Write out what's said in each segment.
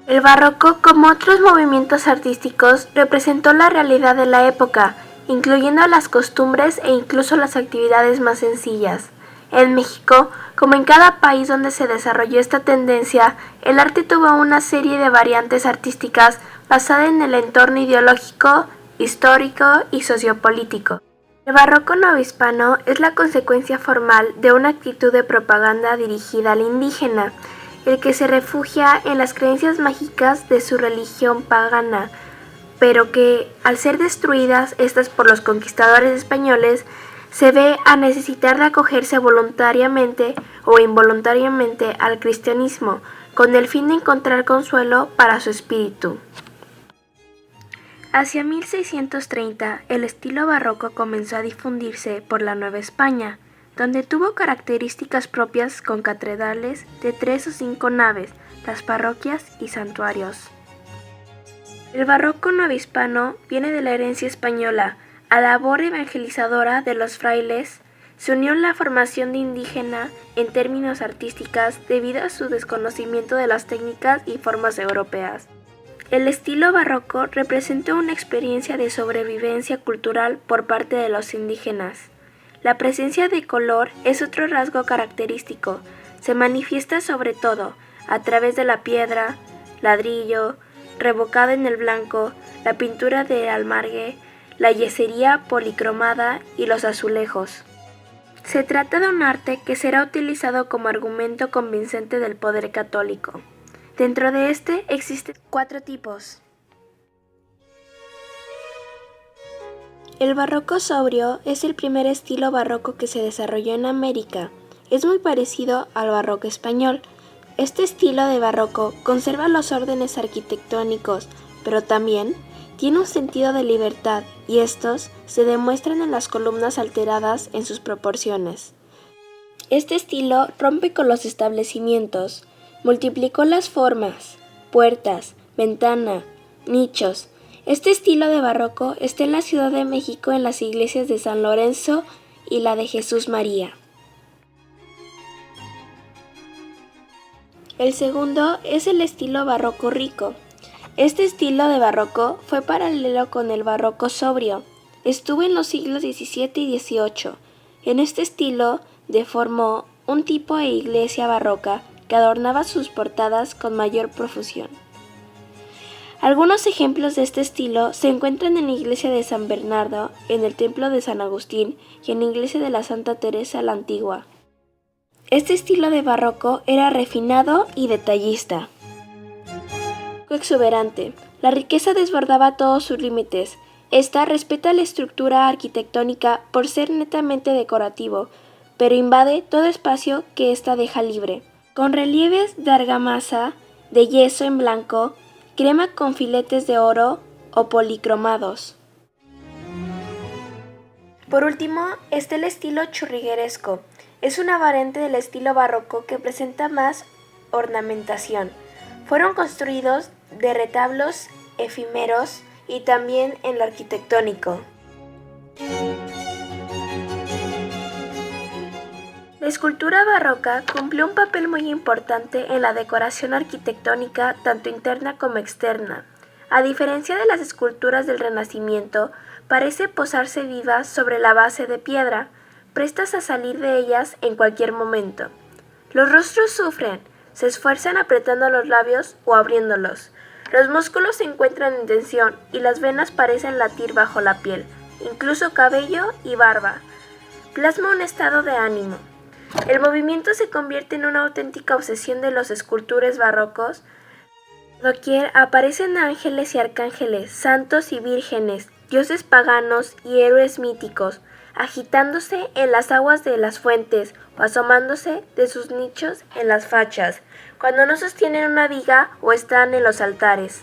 El barroco, como otros movimientos artísticos, representó la realidad de la época, incluyendo las costumbres e incluso las actividades más sencillas. En México, como en cada país donde se desarrolló esta tendencia, el arte tuvo una serie de variantes artísticas basada en el entorno ideológico, histórico y sociopolítico. El barroco novohispano es la consecuencia formal de una actitud de propaganda dirigida al indígena, el que se refugia en las creencias mágicas de su religión pagana, pero que, al ser destruidas estas por los conquistadores españoles, se ve a necesitar de acogerse voluntariamente o involuntariamente al cristianismo, con el fin de encontrar consuelo para su espíritu. Hacia 1630, el estilo barroco comenzó a difundirse por la Nueva España, donde tuvo características propias con catedrales de 3 o 5 naves, las parroquias y santuarios. El barroco novohispano viene de la herencia española. A la labor evangelizadora de los frailes se unió la formación de indígena en términos artísticos debido a su desconocimiento de las técnicas y formas europeas. El estilo barroco representó una experiencia de sobrevivencia cultural por parte de los indígenas. La presencia de color es otro rasgo característico. Se manifiesta sobre todo a través de la piedra, ladrillo, revocado en el blanco, la pintura de almargue, la yesería policromada y los azulejos. Se trata de un arte que será utilizado como argumento convincente del poder católico. Dentro de este existen 4 tipos. El barroco sobrio es el primer estilo barroco que se desarrolló en América. Es muy parecido al barroco español. Este estilo de barroco conserva los órdenes arquitectónicos, pero también tiene un sentido de libertad, y estos se demuestran en las columnas alteradas en sus proporciones. Este estilo rompe con los establecimientos, multiplicó las formas, puertas, ventana, nichos. Este estilo de barroco está en la Ciudad de México en las iglesias de San Lorenzo y la de Jesús María. El segundo es el estilo barroco rico. Este estilo de barroco fue paralelo con el barroco sobrio. Estuvo en los siglos XVII y XVIII. En este estilo deformó un tipo de iglesia barroca que adornaba sus portadas con mayor profusión. Algunos ejemplos de este estilo se encuentran en la iglesia de San Bernardo, en el templo de San Agustín y en la iglesia de la Santa Teresa la Antigua. Este estilo de barroco era refinado y detallista. Exuberante. La riqueza desbordaba todos sus límites. Esta respeta la estructura arquitectónica por ser netamente decorativo, pero invade todo espacio que ésta deja libre. Con relieves de argamasa, de yeso en blanco, crema con filetes de oro o policromados. Por último, está el estilo churrigueresco. Es una variante del estilo barroco que presenta más ornamentación. Fueron construidos de retablos efímeros y también en lo arquitectónico. La escultura barroca cumplió un papel muy importante en la decoración arquitectónica tanto interna como externa. A diferencia de las esculturas del Renacimiento, parece posarse viva sobre la base de piedra, prestas a salir de ellas en cualquier momento. Los rostros sufren, se esfuerzan apretando los labios o abriéndolos. Los músculos se encuentran en tensión y las venas parecen latir bajo la piel, incluso cabello y barba. Plasma un estado de ánimo. El movimiento se convierte en una auténtica obsesión de los escultores barrocos. Doquier aparecen ángeles y arcángeles, santos y vírgenes, dioses paganos y héroes míticos, agitándose en las aguas de las fuentes o asomándose de sus nichos en las fachas, cuando no sostienen una viga o están en los altares.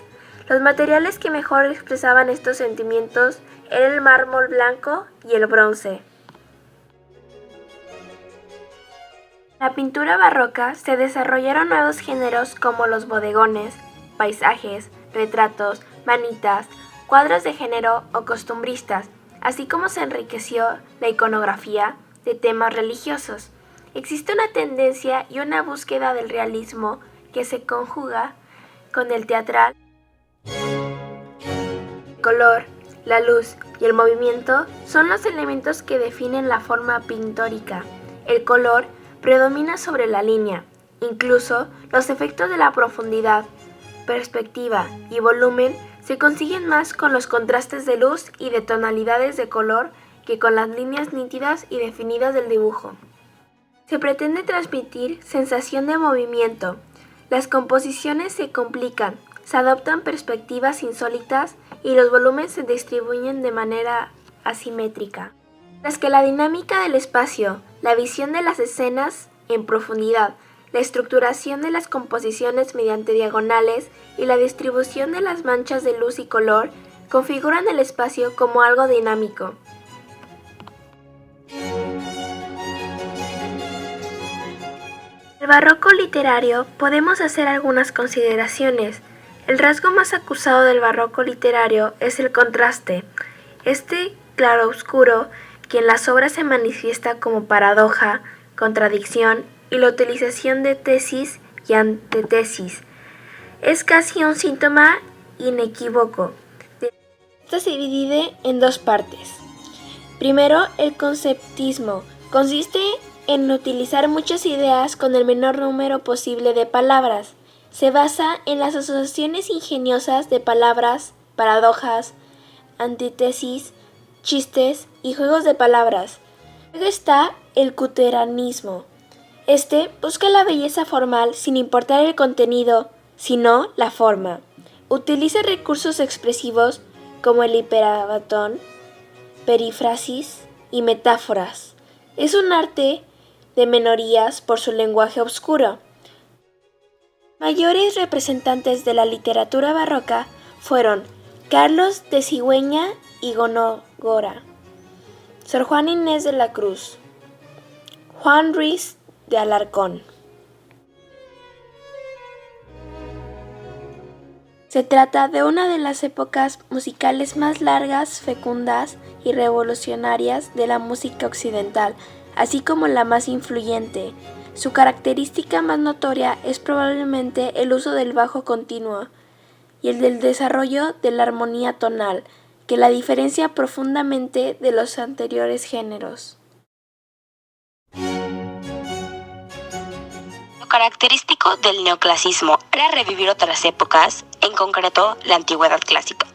Los materiales que mejor expresaban estos sentimientos eran el mármol blanco y el bronce. En la pintura barroca se desarrollaron nuevos géneros como los bodegones, paisajes, retratos, vanitas, cuadros de género o costumbristas, así como se enriqueció la iconografía de temas religiosos. Existe una tendencia y una búsqueda del realismo que se conjuga con el teatral. El color, la luz y el movimiento son los elementos que definen la forma pictórica. El color predomina sobre la línea. Incluso los efectos de la profundidad, perspectiva y volumen se consiguen más con los contrastes de luz y de tonalidades de color que con las líneas nítidas y definidas del dibujo. Se pretende transmitir sensación de movimiento. Las composiciones se complican, se adoptan perspectivas insólitas y los volúmenes se distribuyen de manera asimétrica. Mientras que la dinámica del espacio, la visión de las escenas en profundidad, la estructuración de las composiciones mediante diagonales y la distribución de las manchas de luz y color configuran el espacio como algo dinámico. En el barroco literario podemos hacer algunas consideraciones. El rasgo más acusado del barroco literario es el contraste. Este claroscuro que en las obras se manifiesta como paradoja, contradicción y la utilización de tesis y antítesis. Es casi un síntoma inequívoco. Esto se divide en dos partes. Primero, el conceptismo. Consiste en utilizar muchas ideas con el menor número posible de palabras. Se basa en las asociaciones ingeniosas de palabras, paradojas, antítesis, chistes y juegos de palabras. Luego está el cuteranismo. Este busca la belleza formal sin importar el contenido, sino la forma. Utiliza recursos expresivos como el hiperbatón, perífrasis y metáforas. Es un arte de minorías por su lenguaje oscuro. Mayores representantes de la literatura barroca fueron Carlos de Sigüenza y Góngora, Sor Juana Inés de la Cruz, Juan Ruiz de Alarcón. Se trata de una de las épocas musicales más largas, fecundas y revolucionarias de la música occidental, así como la más influyente. Su característica más notoria es probablemente el uso del bajo continuo y el del desarrollo de la armonía tonal, que la diferencia profundamente de los anteriores géneros. Lo característico del neoclasismo era revivir otras épocas, en concreto la antigüedad clásica.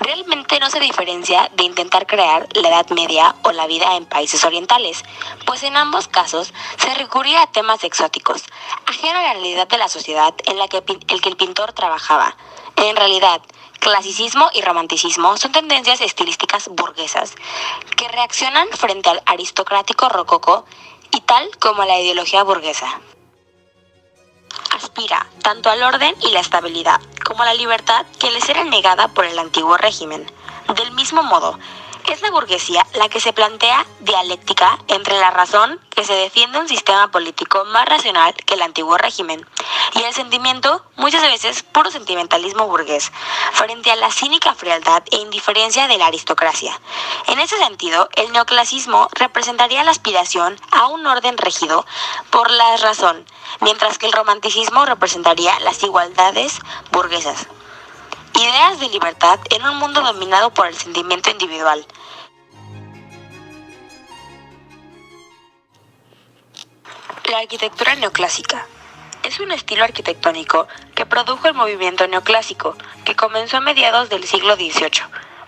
Realmente no se diferencia de intentar crear la Edad Media o la vida en países orientales, pues en ambos casos se recurría a temas exóticos, ajeno a la realidad de la sociedad en la que el pintor trabajaba. En realidad, clasicismo y romanticismo son tendencias estilísticas burguesas que reaccionan frente al aristocrático rococó y tal como a la ideología burguesa. Aspira tanto al orden y la estabilidad como a la libertad que les era negada por el antiguo régimen. Del mismo modo, es la burguesía la que se plantea dialéctica entre la razón, que se defiende un sistema político más racional que el antiguo régimen, y el sentimiento, muchas veces puro sentimentalismo burgués, frente a la cínica frialdad e indiferencia de la aristocracia. En ese sentido, el neoclasismo representaría la aspiración a un orden regido por la razón, mientras que el romanticismo representaría las igualdades burguesas. Ideas de libertad en un mundo dominado por el sentimiento individual. La arquitectura neoclásica es un estilo arquitectónico que produjo el movimiento neoclásico, que comenzó a mediados del siglo XVIII,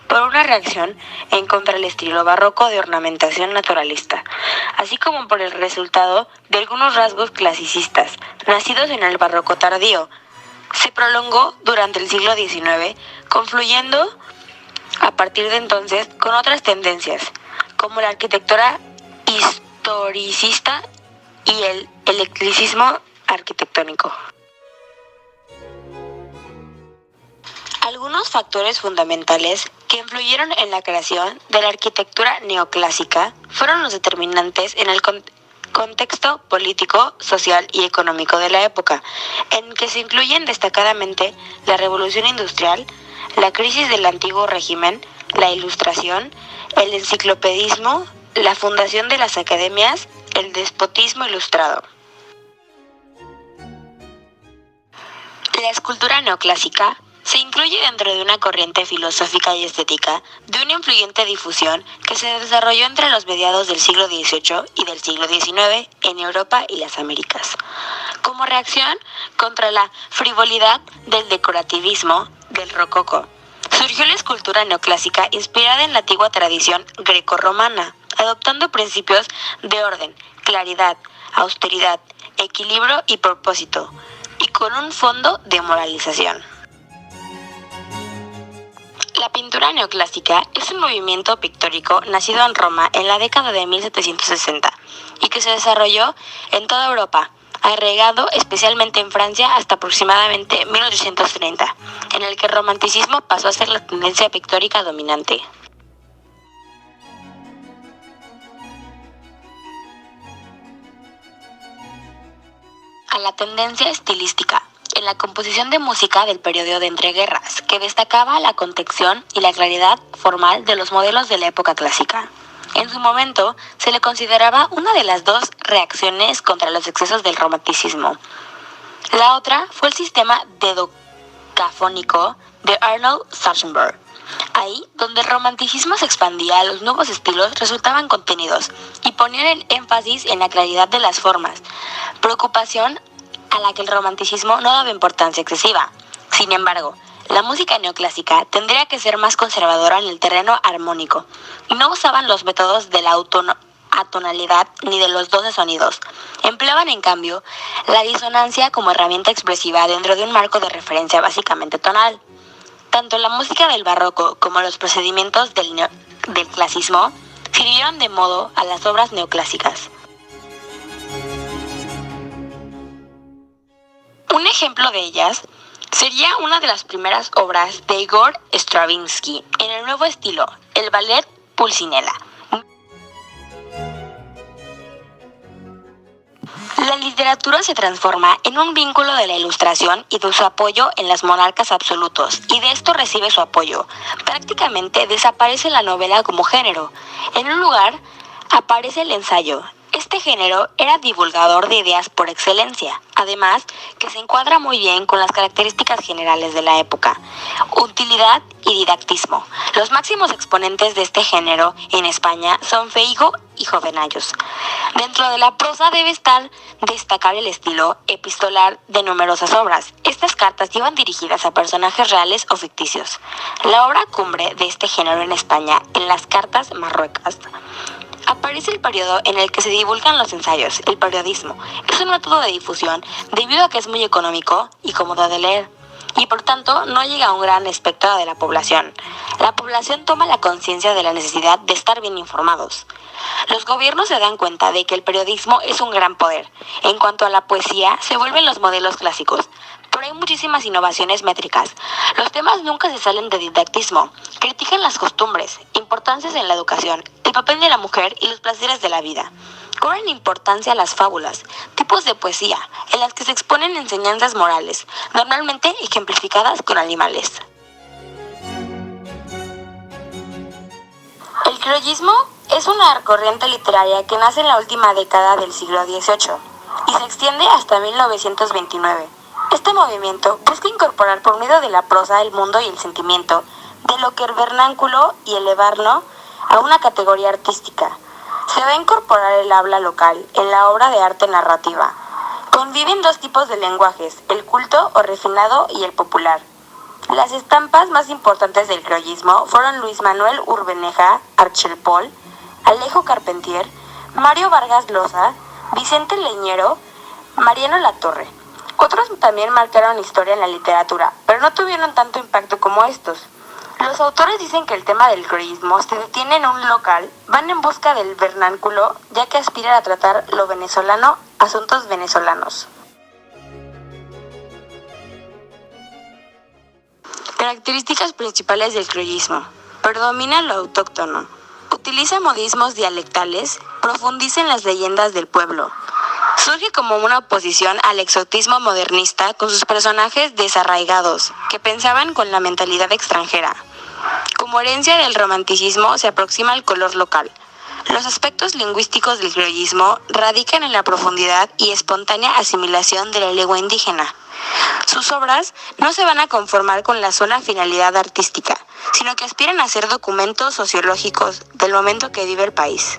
por una reacción en contra del estilo barroco de ornamentación naturalista, así como por el resultado de algunos rasgos clasicistas, nacidos en el barroco tardío. Se prolongó durante el siglo XIX, confluyendo a partir de entonces con otras tendencias, como la arquitectura historicista y el eclecticismo arquitectónico. Algunos factores fundamentales que influyeron en la creación de la arquitectura neoclásica fueron los determinantes en el contexto político, social y económico de la época, en que se incluyen destacadamente la revolución industrial, la crisis del antiguo régimen, la ilustración, el enciclopedismo, la fundación de las academias, el despotismo ilustrado. La escultura neoclásica se incluye dentro de una corriente filosófica y estética de una influyente difusión que se desarrolló entre los mediados del siglo XVIII y del siglo XIX en Europa y las Américas, como reacción contra la frivolidad del decorativismo del rococó. Surgió la escultura neoclásica inspirada en la antigua tradición grecorromana, adoptando principios de orden, claridad, austeridad, equilibrio y propósito, y con un fondo de moralización. La pintura neoclásica es un movimiento pictórico nacido en Roma en la década de 1760 y que se desarrolló en toda Europa, arraigado especialmente en Francia hasta aproximadamente 1830, en el que el romanticismo pasó a ser la tendencia pictórica dominante. A la tendencia estilística en la composición de música del periodo de entreguerras, que destacaba la contención y la claridad formal de los modelos de la época clásica. En su momento, se le consideraba una de las dos reacciones contra los excesos del romanticismo. La otra fue el sistema dodecafónico de Arnold Schwarzenberg. Ahí, donde el romanticismo se expandía, los nuevos estilos resultaban contenidos y ponían el énfasis en la claridad de las formas, preocupación a la que el romanticismo no daba importancia excesiva. Sin embargo, la música neoclásica tendría que ser más conservadora en el terreno armónico y no usaban los métodos de la atonalidad ni de los 12 sonidos. Empleaban, en cambio, la disonancia como herramienta expresiva dentro de un marco de referencia básicamente tonal. Tanto la música del barroco como los procedimientos del clasismo sirvieron de modo a las obras neoclásicas. Un ejemplo de ellas sería una de las primeras obras de Igor Stravinsky en el nuevo estilo, el ballet Pulcinella. La literatura se transforma en un vínculo de la ilustración y de su apoyo en las monarcas absolutos, y de esto recibe su apoyo. Prácticamente desaparece la novela como género. En un lugar aparece el ensayo. Este género era divulgador de ideas por excelencia, además que se encuadra muy bien con las características generales de la época, utilidad y didactismo. Los máximos exponentes de este género en España son Feijóo y Jovenallos. Dentro de la prosa debe destacar el estilo epistolar de numerosas obras. Estas cartas iban dirigidas a personajes reales o ficticios. La obra cumbre de este género en España, en las cartas marruecas, aparece el periodo en el que se divulgan los ensayos. El periodismo es un método de difusión debido a que es muy económico y cómodo de leer, y por tanto no llega a un gran espectro de la población. La población toma la conciencia de la necesidad de estar bien informados. Los gobiernos se dan cuenta de que el periodismo es un gran poder. En cuanto a la poesía, se vuelven los modelos clásicos, pero hay muchísimas innovaciones métricas. Los temas nunca se salen de didactismo, critican las costumbres, importancias en la educación, el papel de la mujer y los placeres de la vida. Cobran importancia las fábulas, tipos de poesía, en las que se exponen enseñanzas morales, normalmente ejemplificadas con animales. El criollismo es una corriente literaria que nace en la última década del siglo XVIII y se extiende hasta 1929. Este movimiento busca incorporar por medio de la prosa el mundo y el sentimiento de lo que el vernáculo y elevarlo a una categoría artística. Se va a incorporar el habla local en la obra de arte narrativa. Conviven dos tipos de lenguajes, el culto o refinado y el popular. Las estampas más importantes del criollismo fueron Luis Manuel Urbaneja Archepol, Alejo Carpentier, Mario Vargas Llosa, Vicente Leñero, Mariano Latorre. Otros también marcaron historia en la literatura, pero no tuvieron tanto impacto como estos. Los autores dicen que el tema del criollismo se detiene en un local, van en busca del vernáculo, ya que aspiran a tratar lo venezolano, asuntos venezolanos. Características principales del criollismo. Predomina lo autóctono. Utiliza modismos dialectales, profundiza en las leyendas del pueblo. Surge como una oposición al exotismo modernista con sus personajes desarraigados, que pensaban con la mentalidad extranjera. Como herencia del romanticismo se aproxima al color local. Los aspectos lingüísticos del criollismo radican en la profundidad y espontánea asimilación de la lengua indígena. Sus obras no se van a conformar con la sola finalidad artística, sino que aspiran a ser documentos sociológicos del momento que vive el país.